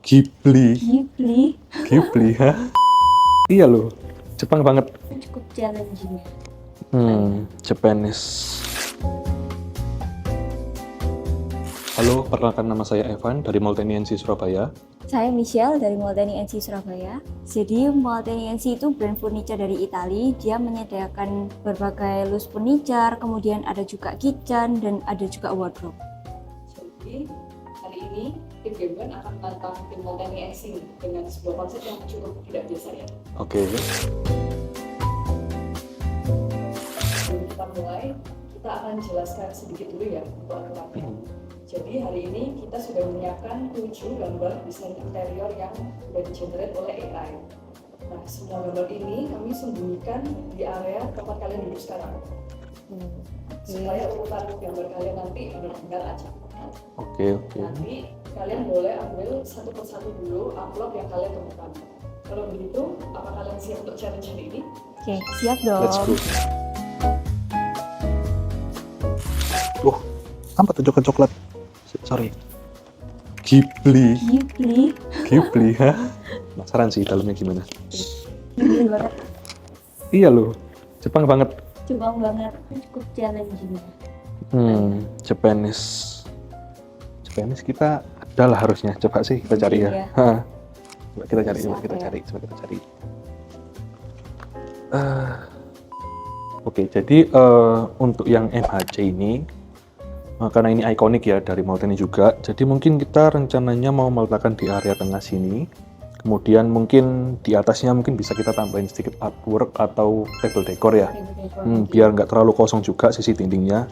Ghibli. Ghibli. Ghibli, ha? Iya loh, Jepang banget. Cukup challenging. Japanese. Halo, perkenalkan nama saya Evan dari Molteni NC Surabaya. Saya Michelle dari Molteni NC Surabaya. Jadi Molteni NC itu brand furniture dari Italia. Dia menyediakan berbagai loose furniture, kemudian ada juga kitchen dan ada juga wardrobe. Jadi hari ini tim Gemban akan menantang tim Molteni NC dengan sebuah konsep yang cukup tidak biasa ya. Oke. Sebelum kita mulai, kita akan jelaskan sedikit dulu ya untuk aturannya. Jadi hari ini kita sudah menyiapkan 7 gambar desain interior yang sudah di-generate oleh AI. Nah, semua gambar ini kami sembunyikan di area tempat kalian duduk sekarang. Supaya urutan gambar kalian nanti benar-benar aja. Oke. Nanti kalian boleh ambil satu persatu dulu amplop yang kalian temukan. Kalau begitu, apa kalian siap untuk challenge hari ini? Oke, siap dong. Let's go. Apa tuh coklat? Sorry. Ghibli. Ghibli, ha? Penasaran sih dalamnya gimana. Ghibli banget. Iya loh, Jepang banget. Jepang banget. Cukup challenging. Japanese kita adalah harusnya. Coba sih kita cari ya. Iya. Coba kita cari. Oke, jadi untuk yang MHC ini, karena ini ikonik ya dari Molteni juga, jadi mungkin kita rencananya mau meletakkan di area tengah sini. Kemudian mungkin di atasnya mungkin bisa kita tambahin sedikit artwork atau table decor ya. Biar nggak terlalu kosong juga sisi dindingnya.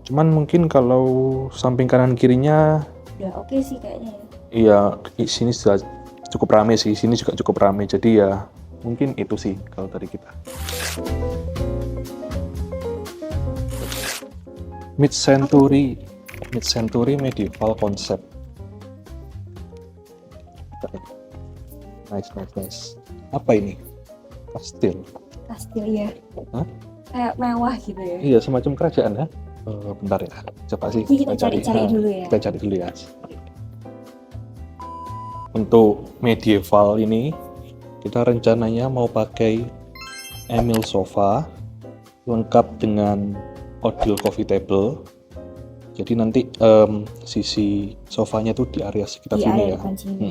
Cuman mungkin kalau samping kanan kirinya, Udah oke sih kayaknya. iya, di sini sudah cukup rame sih, sini juga cukup rame. Jadi ya mungkin itu sih kalau dari kita. Mid-century medieval concept. Nice. Apa ini? Kastil. Kastil ya. Hah? Kayak mewah gitu ya. Iya, semacam kerajaan ya. Bentar ya. Coba sih Ini kita cari dulu ya. Kita cari dulu ya. Untuk medieval ini, kita rencananya mau pakai Emil sofa lengkap dengan Odil coffee table. Jadi nanti sisi sofanya tuh di area sekitar Di sini area ya. depan sini.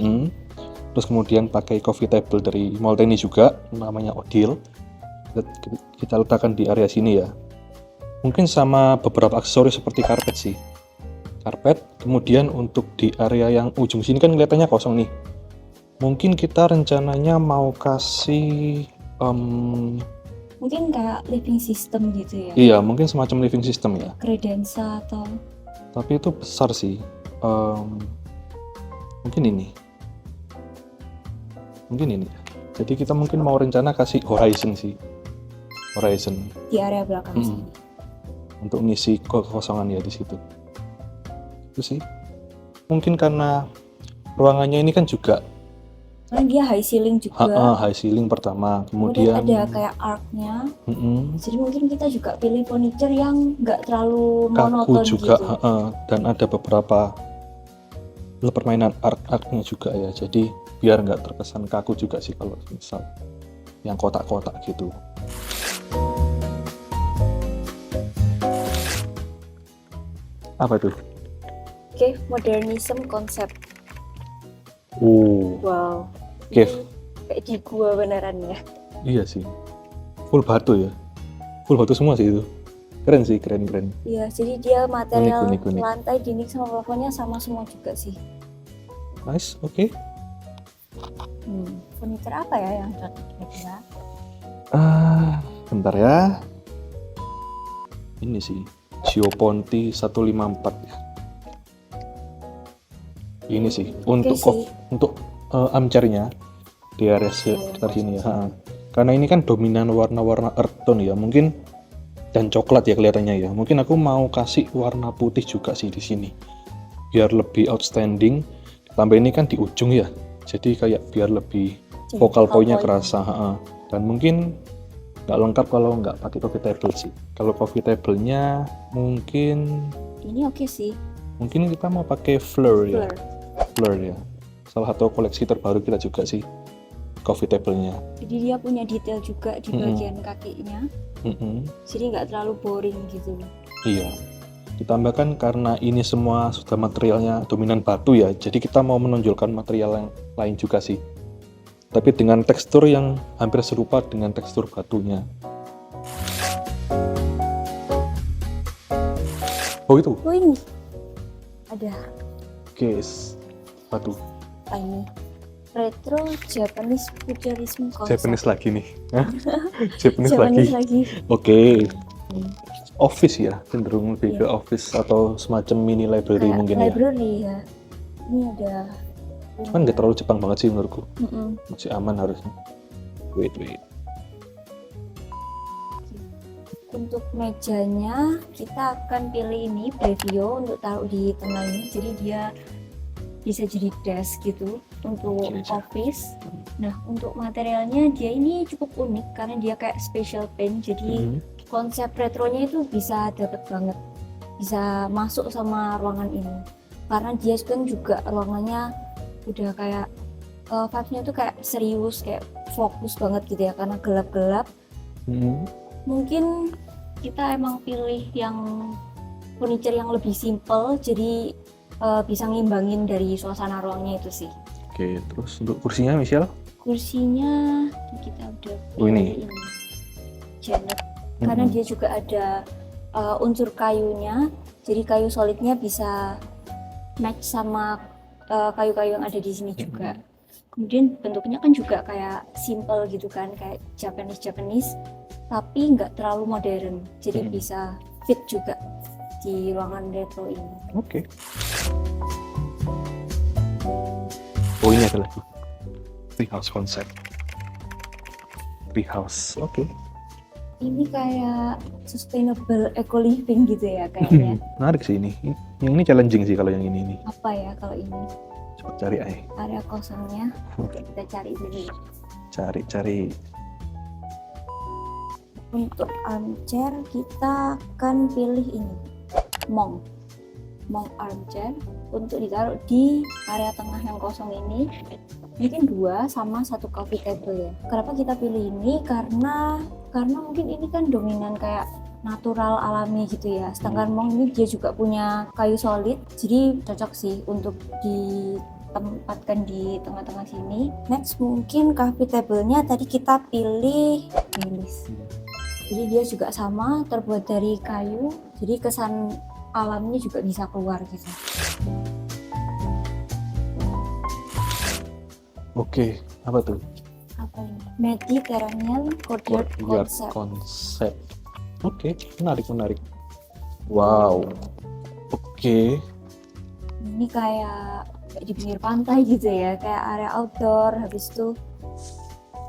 Terus kemudian pakai coffee table dari Molteni juga, namanya Odil. Kita letakkan di area sini ya. Mungkin sama beberapa aksesoris seperti karpet sih. Karpet, kemudian untuk di area yang ujung sini kan kelihatannya kosong nih. Mungkin kita rencananya mau kasih Mungkin kayak living system gitu ya. iya, mungkin semacam living system ya. Kredensa atau Tapi itu besar sih. Mungkin ini. Jadi kita mungkin mau rencana kasih horizon sih. Horizon di area belakang sini. untuk ngisi kekosongan ya di situ. Itu sih. Mungkin karena ruangannya ini kan juga Karena dia high ceiling juga. high ceiling pertama, Kemudian kemudian ada kayak arc-nya. mm-mm, Jadi mungkin kita juga pilih furniture yang nggak terlalu kaku monoton juga, gitu. dan ada beberapa permainan arc-nya juga ya. Jadi biar nggak terkesan kaku juga sih kalau misal yang kotak-kotak gitu. Apa tuh? Oke, modernism konsep. Wow. Cave. Ini kayak di gua beneran ya. Iya sih. Full batu ya. Full batu semua sih itu. Keren sih, keren. Iya, jadi dia material Unik. lantai, dinding sama plafonnya sama semua juga sih. Nice, oke. Furniture apa ya yang cocok kira-kira? Bentar ya. Ini sih, Gioponti 154 ya. Ini sih, untuk sih. untuk armchair-nya di area sekitar sini ya. Karena ini kan dominan warna-warna earth tone ya, mungkin dan coklat ya kelihatannya ya. Mungkin aku mau kasih warna putih juga sih di sini, biar lebih outstanding. Tambah ini kan di ujung ya, jadi kayak biar lebih focal point-nya kerasa. Dan mungkin nggak lengkap kalau nggak pakai coffee table sih. Kalau coffee table-nya mungkin Ini oke sih. kita mau pakai fleur ya. Fleur ya. salah satu koleksi terbaru kita juga sih, coffee table-nya. Jadi dia punya detail juga di bagian kakinya. Jadi nggak terlalu boring gitu. Iya. Ditambahkan karena ini semua sudah materialnya dominan batu ya, jadi kita mau menonjolkan material yang lain juga sih. Tapi dengan tekstur yang hampir serupa dengan tekstur batunya. Oh itu? Oh ini ada Guys, batu. apa ini? Retro Japanese Futurism Concept. Japanese lagi nih. Hah? Japanese Japanese lagi. lagi. Oke. Office ya, cenderung lebih ke office atau semacam mini library Kayak mungkin library ya. Ini ada. ya. Kan nggak terlalu Jepang banget sih menurutku. Mm-mm. Masih aman harusnya. Wait. Untuk mejanya kita akan pilih ini Brevio untuk taruh di tengah ini. Jadi dia bisa jadi desk gitu untuk Meja. office. Nah untuk materialnya dia ini cukup unik karena dia kayak special paint. Jadi konsep retronya itu bisa dapet banget, bisa masuk sama ruangan ini. Karena dia kan juga ruangannya udah kayak vibes-nya tuh kayak serius, kayak fokus banget gitu ya karena gelap-gelap. Mungkin kita emang pilih yang furniture yang lebih simple, jadi bisa ngimbangin dari suasana ruangnya itu sih. Oke, terus untuk kursinya Michelle? Kursinya kita udah Oh, ini. pilih Janet, karena dia juga ada unsur kayunya, jadi kayu solidnya bisa match sama kayu-kayu yang ada di sini juga. Kemudian bentuknya kan juga kayak simple gitu kan, kayak Japanese, tapi nggak terlalu modern, jadi bisa fit juga di ruangan retro ini. Oke. Oh ini ada lagi. Treehouse concept. Treehouse, oke. Ini kayak sustainable eco living gitu ya kayaknya. Menarik sih ini. Yang ini challenging sih kalau yang ini. Apa ya kalau ini? Coba cari aja. Area kosongnya. Oke, kita cari dulu. Cari. Untuk armchair kita akan pilih ini, Monk armchair untuk ditaruh di area tengah yang kosong ini. Mungkin 2 sama 1 coffee table ya. Kenapa kita pilih ini? Karena mungkin ini kan dominan kayak natural alami gitu ya. Sedangkan Monk ini dia juga punya kayu solid, jadi cocok sih untuk ditempatkan di tengah-tengah sini. Next mungkin coffee table-nya tadi kita pilih Baileys. Jadi dia juga sama, terbuat dari kayu, jadi kesan alamnya juga bisa keluar gitu. Oke, apa tuh? Apa ini? Mediterranean Courtyard Courtyard Concept. concept. Oke, menarik. Wow. Oke. Ini kayak di pinggir pantai gitu ya, kayak area outdoor. Habis itu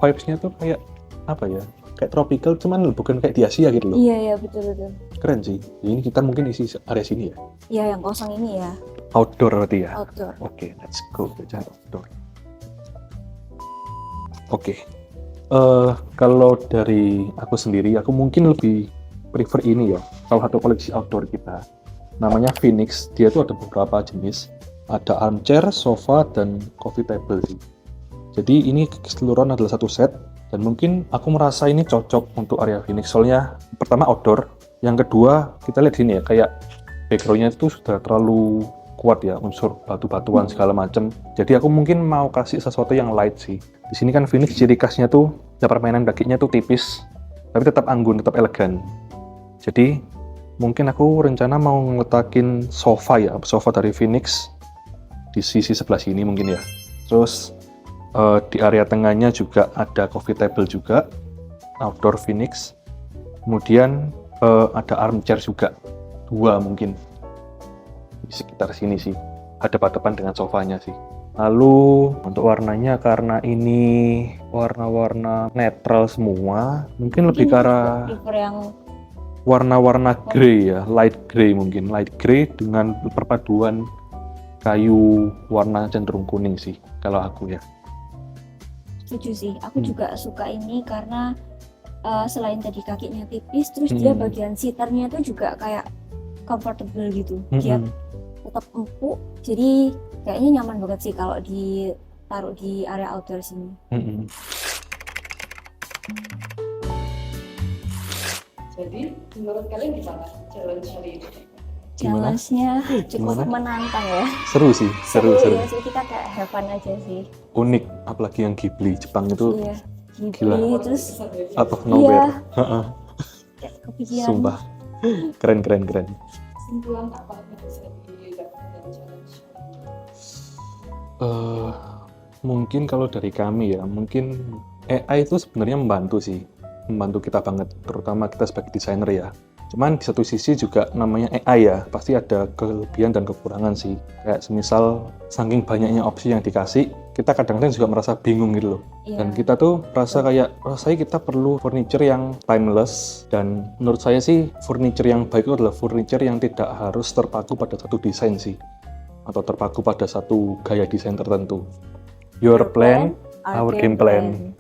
Vibes-nya tuh kayak apa ya? Kayak tropical, cuman bukan kayak di Asia gitu loh. iya betul. Keren sih. Ini kita mungkin isi area sini ya. Iya yang kosong ini ya, Outdoor berarti ya. outdoor. Oke, let's go ke outdoor. Oke. Kalau dari aku sendiri, aku mungkin lebih prefer ini ya. Salah satu koleksi outdoor kita. Namanya Phoenix. Dia tuh ada beberapa jenis. Ada armchair, sofa, dan coffee table sih. Jadi ini keseluruhan adalah satu set. Dan mungkin aku merasa ini cocok untuk area Phoenix. Soalnya pertama outdoor. Yang kedua, kita lihat sini ya, kayak background-nya itu sudah terlalu kuat ya, unsur batu-batuan segala macam. Jadi aku mungkin mau kasih sesuatu yang light sih. Di sini kan Phoenix ciri khasnya tuh, ya permainan kakinya tuh tipis, tapi tetap anggun, tetap elegan. Jadi mungkin aku rencana mau ngeletakin sofa ya, sofa dari Phoenix di sisi sebelah sini mungkin ya. Terus di area tengahnya juga ada coffee table juga, outdoor Phoenix. Kemudian ada armchair juga, 2 mungkin. Di sekitar sini sih, hadap-hadapan dengan sofanya sih. Lalu untuk warnanya, karena ini warna-warna netral semua, mungkin lebih ke arah Prefer yang warna-warna grey ya, light grey mungkin, light grey dengan perpaduan kayu warna cenderung kuning sih kalau aku ya. setuju sih, aku juga suka ini karena selain tadi kakinya tipis, terus dia bagian seaternya tuh juga kayak comfortable gitu. Dia tetap empuk. Jadi kayaknya nyaman banget sih kalau ditaruh di area outdoor sini. Mm-mm. Jadi menurut kalian gimana challenge hari ini? Gimana? Challenge-nya cukup Gimana? menantang ya. Seru sih, seru. ya sih, kita kayak have fun aja sih. Unik, apalagi yang Ghibli Jepang itu Iya. Gila. Ghibli, terus out of nowhere. Iya. kayak kepikiran. Sumpah. Keren. Kesimpulan apa yang bisa didapatkan dari challenge? Mungkin kalau dari kami ya, mungkin AI itu sebenarnya membantu sih. Membantu kita banget, terutama kita sebagai desainer ya. Cuman di satu sisi juga namanya AI ya, pasti ada kelebihan dan kekurangan sih. Kayak semisal saking banyaknya opsi yang dikasih, kita kadang-kadang juga merasa bingung gitu loh. Iya. Dan kita tuh merasa kayak, rasanya kita perlu furniture yang timeless. Dan menurut saya sih, furniture yang baik itu adalah furniture yang tidak harus terpaku pada satu desain sih. Atau terpaku pada satu gaya desain tertentu. Your plan, our game plan.